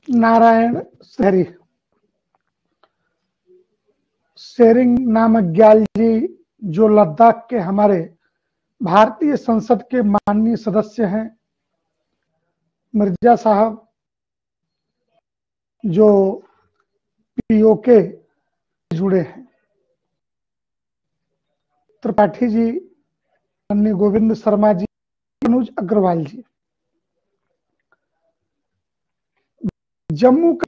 नारायण हरि शेरिंग नामक ग्याल जी जो लद्दाख के हमारे भारतीय संसद के माननीय सदस्य हैं, मिर्जा साहब जो पीओके जुड़े हैं, त्रिपाठी जी, माननीय गोविंद शर्मा जी, अनुज अग्रवाल जी। जम्मू का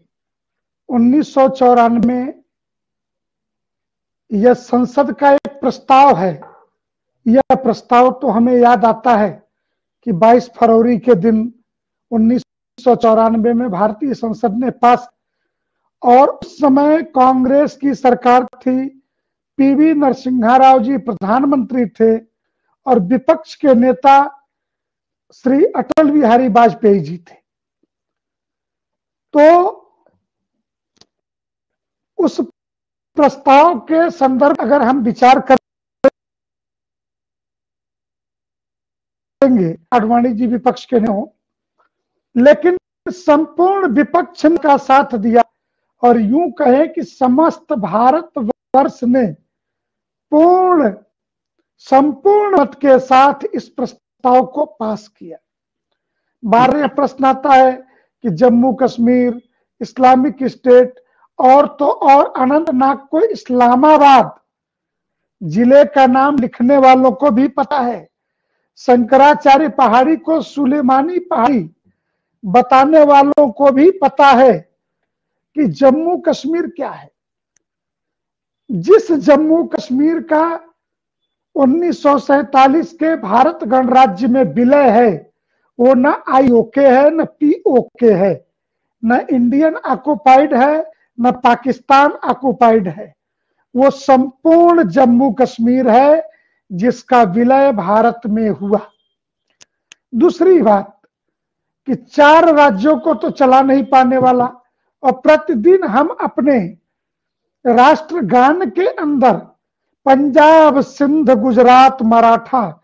1994 में यह संसद का एक प्रस्ताव है। यह प्रस्ताव तो हमें याद आता है कि 22 फरवरी के दिन 1994 में भारतीय संसद ने पास, और उस समय कांग्रेस की सरकार थी, पीवी नरसिम्हा राव जी प्रधानमंत्री थे और विपक्ष के नेता श्री अटल बिहारी वाजपेयी जी थे। तो उस प्रस्ताव के संदर्भ अगर हम विचार करेंगे, आडवाणी जी विपक्ष के न हो, लेकिन संपूर्ण विपक्ष का साथ दिया और यूं कहें कि समस्त भारतवर्ष ने संपूर्ण मत के साथ इस प्रस्ताव को पास किया। बारह प्रश्न आता है कि जम्मू कश्मीर, इस्लामिक स्टेट और तो और अनंतनाग को इस्लामाबाद जिले का नाम लिखने वालों को भी पता है, शंकराचार्य पहाड़ी को सुलेमानी पहाड़ी बताने वालों को भी पता है कि जम्मू कश्मीर क्या है। जिस जम्मू कश्मीर का 1947 के भारत गणराज्य में विलय है, वो न आईओके है, न पीओके है, न इंडियन ऑक्युपाइड है, न पाकिस्तान ऑक्युपाइड है। वो संपूर्ण जम्मू कश्मीर है जिसका विलय भारत में हुआ। दूसरी बात कि 4 राज्यों को तो चला नहीं पाने वाला, और प्रतिदिन हम अपने राष्ट्रगान के अंदर पंजाब, सिंध, गुजरात, मराठा,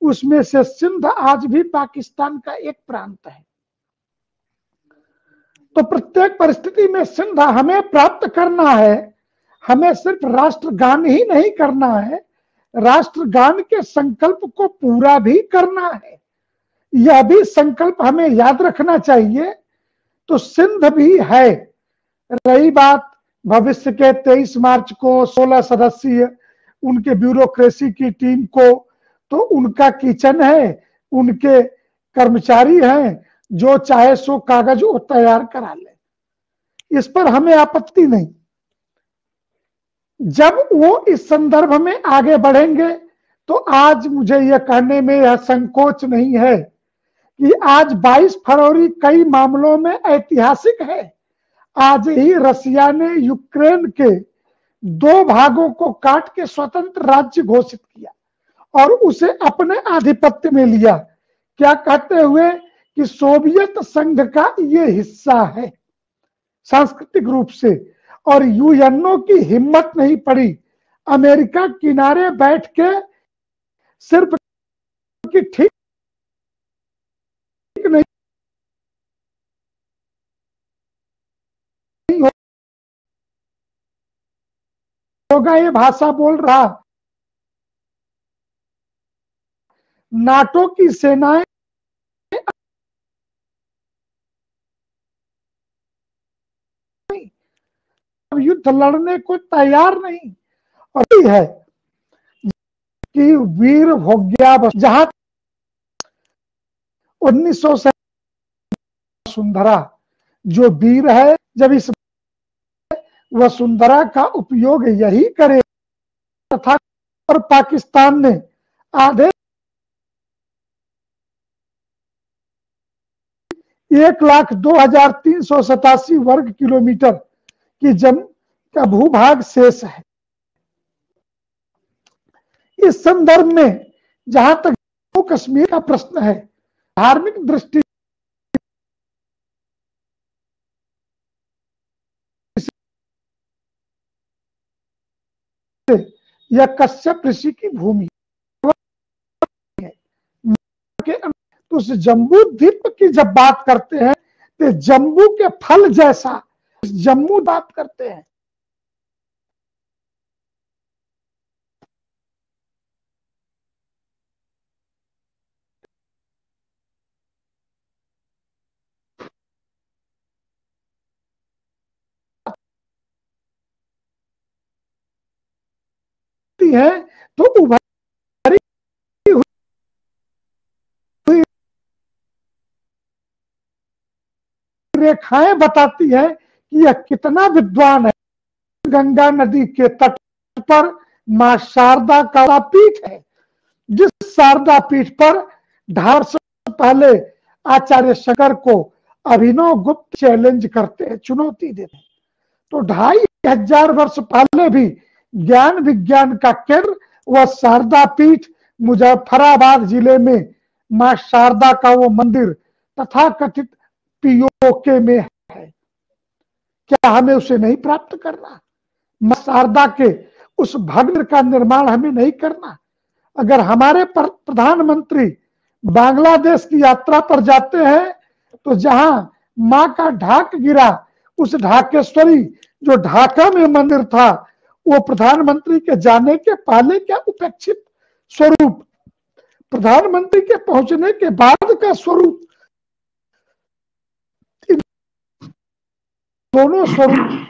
उसमें से सिंध आज भी पाकिस्तान का एक प्रांत है। तो प्रत्येक परिस्थिति में सिंध हमें प्राप्त करना है। हमें सिर्फ राष्ट्रगान ही नहीं करना है, राष्ट्रगान के संकल्प को पूरा भी करना है। यह भी संकल्प हमें याद रखना चाहिए। तो सिंध भी है। रही बात भविष्य के 23 मार्च को 16 सदस्यीय उनके ब्यूरोक्रेसी की टीम को, तो उनका किचन है, उनके कर्मचारी हैं, जो चाहे सो कागज वो तैयार करा ले, इस पर हमें आपत्ति नहीं। जब वो इस संदर्भ में आगे बढ़ेंगे तो आज मुझे यह कहने में यह संकोच नहीं है कि आज 22 फरवरी कई मामलों में ऐतिहासिक है। आज ही रसिया ने यूक्रेन के 2 भागों को काट के स्वतंत्र राज्य घोषित किया और उसे अपने आधिपत्य में लिया, क्या कहते हुए कि सोवियत संघ का ये हिस्सा है सांस्कृतिक रूप से। और यूएनओ की हिम्मत नहीं पड़ी अमेरिका किनारे बैठ के सिर्फ कि ठीक नहीं होगा ये भाषा बोल रहा, नाटो की सेनाएं युद्ध लड़ने को तैयार नहीं, और है कि वीर भोग्या जहां 1900 वसुंधरा जो वीर है, जब इस वसुंधरा का उपयोग यही करे तथा और पाकिस्तान ने आधे 1,02,387 वर्ग किलोमीटर की का भूभाग शेष है। इस संदर्भ में जहां तक जम्मू कश्मीर का प्रश्न है, धार्मिक दृष्टि से यह कश्यप ऋषि की भूमि है। तो उस जम्बू द्वीप की जब बात करते हैं तो जम्बू के फल जैसा जम्मू बात करते हैं। है तो उभरी हुई रेखाएं बताती है कि यह कितना विद्वान है। गंगा नदी के तट पर मां शारदा का पीठ है, जिस शारदा पीठ पर 250 वर्ष पहले आचार्य शंकर को अभिनव गुप्त चैलेंज करते हैं, चुनौती देते हैं। तो 2500 वर्ष पहले भी ज्ञान विज्ञान का केंद्र वह शारदा पीठ मुजफ्फराबाद जिले में मां शारदा का वो मंदिर तथा कथित पीओके में है। क्या हमें उसे नहीं प्राप्त करना? मां शारदा के उस भव्य का निर्माण हमें नहीं करना? अगर हमारे प्रधानमंत्री बांग्लादेश की यात्रा पर जाते हैं तो जहां मां का ढाक गिरा, उस ढाकेश्वरी जो ढाका में मंदिर था, वो प्रधानमंत्री के जाने के पहले क्या उपेक्षित स्वरूप, प्रधानमंत्री के पहुंचने के बाद का स्वरूप, दोनों स्वरूप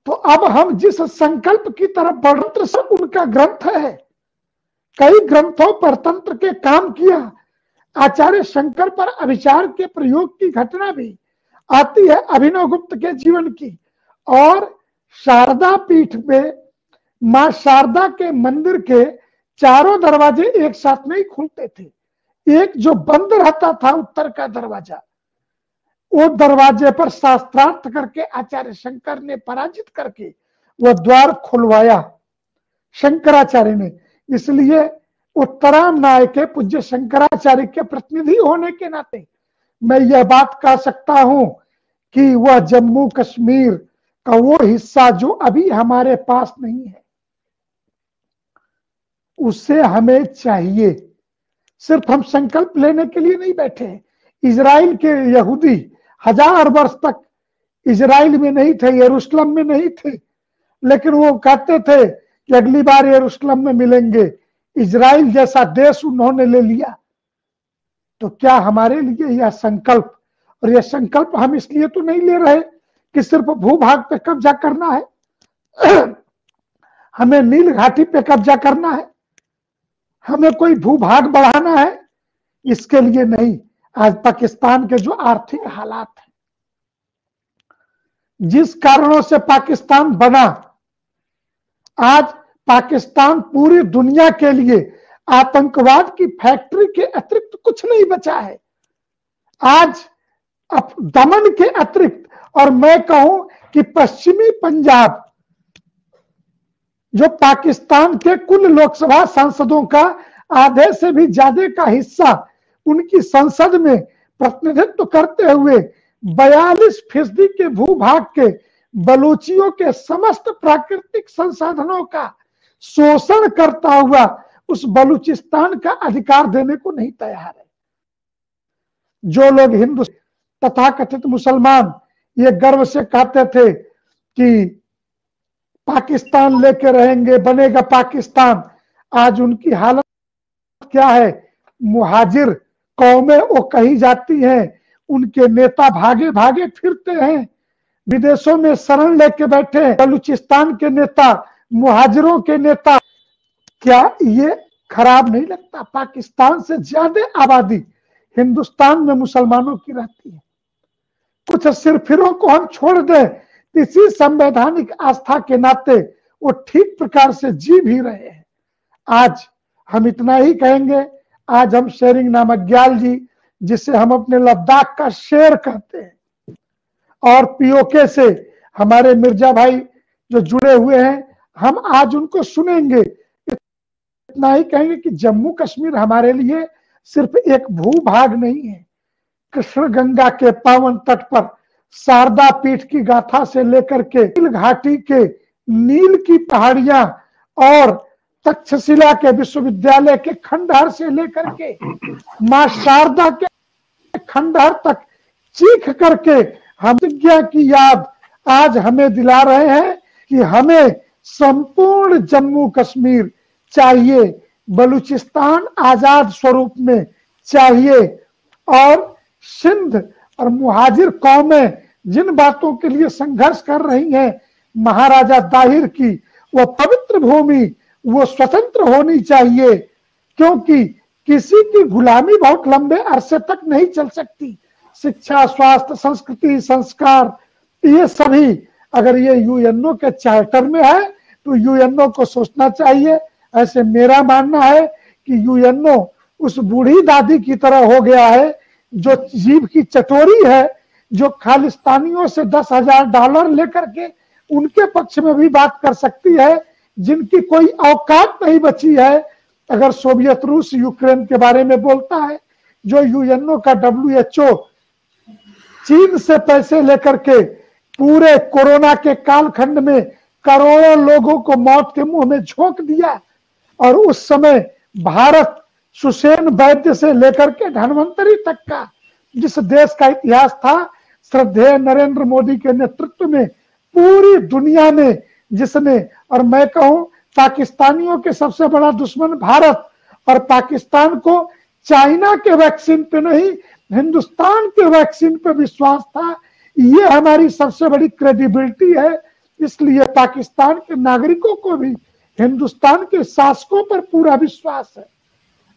तो अब हम जिस संकल्प की तरफ बढ़ रहे हैं उनका ग्रंथ है। कई ग्रंथों पर तंत्र के काम किया। आचार्य शंकर पर अभिचार के प्रयोग की घटना भी आती है अभिनव गुप्त के जीवन की। और शारदा पीठ में मां शारदा के मंदिर के चारों दरवाजे एक साथ नहीं खुलते थे। एक जो बंद रहता था उत्तर का दरवाजा, वो दरवाजे पर शास्त्रार्थ करके आचार्य शंकर ने पराजित करके वह द्वार खुलवाया शंकराचार्य ने। इसलिए उत्तराम नाय के पूज्य शंकराचार्य के प्रतिनिधि होने के नाते मैं यह बात कह सकता हूं कि वह जम्मू कश्मीर का वो हिस्सा जो अभी हमारे पास नहीं है, उसे हमें चाहिए। सिर्फ हम संकल्प लेने के लिए नहीं बैठे। इजराइल के यहूदी 1000 वर्ष तक इजराइल में नहीं थे, यरूशलेम में नहीं थे, लेकिन वो कहते थे कि अगली बार यरूशलेम में मिलेंगे। इजराइल जैसा देश उन्होंने ले लिया। तो क्या हमारे लिए यह संकल्प, और यह संकल्प हम इसलिए तो नहीं ले रहे कि सिर्फ भूभाग पे कब्जा करना है, हमें नील घाटी पे कब्जा करना है, हमें कोई भूभाग बढ़ाना है, इसके लिए नहीं। आज पाकिस्तान के जो आर्थिक हालात हैं, जिस कारणों से पाकिस्तान बना, आज पाकिस्तान पूरी दुनिया के लिए आतंकवाद की फैक्ट्री के अतिरिक्त कुछ नहीं बचा है। आज अब दमन के अतिरिक्त, और मैं कहूं कि पश्चिमी पंजाब जो पाकिस्तान के कुल लोकसभा सांसदों का आधे से भी ज्यादा का हिस्सा उनकी संसद में प्रतिनिधित्व करते हुए 42% के भूभाग के बलूचियों के समस्त प्राकृतिक संसाधनों का शोषण करता हुआ उस बलूचिस्तान का अधिकार देने को नहीं तैयार है। जो लोग हिंदू तथाकथित मुसलमान ये गर्व से कहते थे कि पाकिस्तान लेके रहेंगे, बनेगा पाकिस्तान, आज उनकी हालत क्या है? मुहाजिर कौमें वो कही जाती हैं, उनके नेता भागे भागे फिरते हैं, विदेशों में शरण लेके बैठे हैं बलूचिस्तान के नेता, मुहाजिरों के नेता। क्या ये खराब नहीं लगता? पाकिस्तान से ज्यादा आबादी हिंदुस्तान में मुसलमानों की रहती है। कुछ सिरफिरों को हम छोड़ दें, इसी संवैधानिक आस्था के नाते वो ठीक प्रकार से जी भी रहे हैं। आज हम इतना ही कहेंगे। आज हम शेरिंग नामग्याल जी, जिसे हम अपने लद्दाख का शेर कहते हैं, और पीओके से हमारे मिर्जा भाई जो जुड़े हुए हैं, हम आज उनको सुनेंगे। इतना ही कहेंगे कि जम्मू कश्मीर हमारे लिए सिर्फ एक भूभाग नहीं है। कृष्ण गंगा के पावन तट पर शारदा पीठ की गाथा से लेकर के नील घाटी के नील की पहाड़ियां और तक्षशिला के विश्वविद्यालय के खंडहर से लेकर के मां शारदा के खंडहर तक चीख करके हम प्रतिज्ञा की याद आज हमें दिला रहे हैं कि हमें संपूर्ण जम्मू कश्मीर चाहिए, बलूचिस्तान आजाद स्वरूप में चाहिए। और सिंध और मुहाजिर कौमें जिन बातों के लिए संघर्ष कर रही हैं महाराजा दाहिर की, वो पवित्र भूमि वो स्वतंत्र होनी चाहिए, क्योंकि किसी की गुलामी बहुत लंबे अरसे तक नहीं चल सकती। शिक्षा, स्वास्थ्य, संस्कृति, संस्कार, ये सभी अगर ये यूएनओ के चार्टर में है तो यूएनओ को सोचना चाहिए। ऐसे मेरा मानना है कि यूएनओ उस बूढ़ी दादी की तरह हो गया है जो जीभ की चटोरी है, जो खालिस्तानियों से $10,000 लेकर के उनके पक्ष में भी बात कर सकती है, जिनकी कोई औकात नहीं बची है। अगर सोवियत रूस यूक्रेन के बारे में बोलता है, जो यूएनओ का WHO चीन से पैसे लेकर के पूरे कोरोना के कालखंड में करोड़ों लोगों को मौत के मुंह में झोंक दिया, और उस समय भारत सुसेन वैद्य से लेकर के धन्वंतरी तक का जिस देश का इतिहास था, श्रद्धेय नरेंद्र मोदी के नेतृत्व में पूरी दुनिया में जिसने, और मैं कहूं पाकिस्तानियों के सबसे बड़ा दुश्मन भारत, और पाकिस्तान को चाइना के वैक्सीन पे नहीं हिंदुस्तान के वैक्सीन पे विश्वास था। ये हमारी सबसे बड़ी क्रेडिबिलिटी है। इसलिए पाकिस्तान के नागरिकों को भी हिंदुस्तान के शासकों पर पूरा विश्वास है।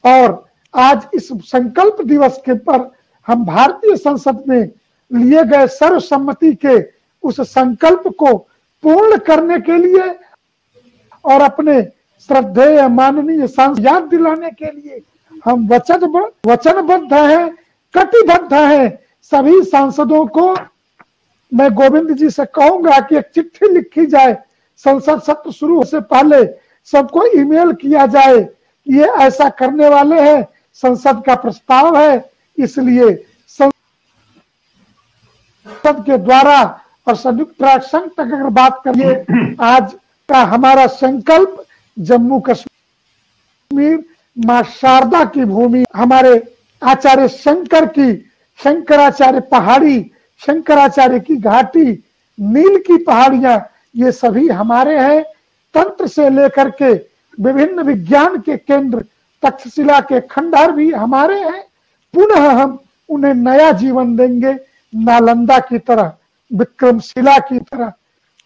और आज इस संकल्प दिवस के पर हम भारतीय संसद में लिए गए सर्वसम्मति के उस संकल्प को पूर्ण करने के लिए और अपने श्रद्धेय माननीय सांसद याद दिलाने के लिए हम वचनबद्ध हैं, कटिबद्ध हैं। सभी सांसदों को मैं गोविंद जी से कहूंगा कि एक चिट्ठी लिखी जाए, संसद सत्र शुरू होने से पहले सबको ईमेल किया जाए, ये ऐसा करने वाले हैं, संसद का प्रस्ताव है, इसलिए संसद के द्वारा और संयुक्त राष्ट्र संघ तक अगर बात करिए, आज का हमारा संकल्प जम्मू कश्मीर मां शारदा की भूमि, हमारे आचार्य शंकर की शंकराचार्य पहाड़ी, शंकराचार्य की घाटी, नील की पहाड़ियां, ये सभी हमारे हैं। तंत्र से लेकर के विभिन्न विज्ञान के केंद्र, तक्षशिला के खंडहर भी हमारे हैं। पुनः हम उन्हें नया जीवन देंगे, नालंदा की तरह, विक्रमशिला की तरह।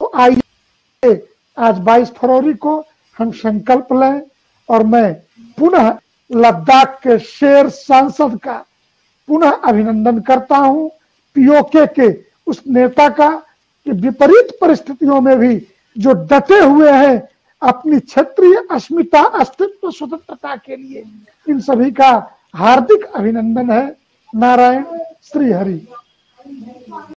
तो आइए आज 22 फरवरी को हम संकल्प लें, और मैं पुनः लद्दाख के शेर सांसद का पुनः अभिनंदन करता हूं, पीओके के उस नेता का कि विपरीत परिस्थितियों में भी जो डटे हुए हैं अपनी क्षेत्रीय अस्मिता, अस्तित्व, स्वतंत्रता के लिए। इन सभी का हार्दिक अभिनंदन है। नारायण श्री हरि।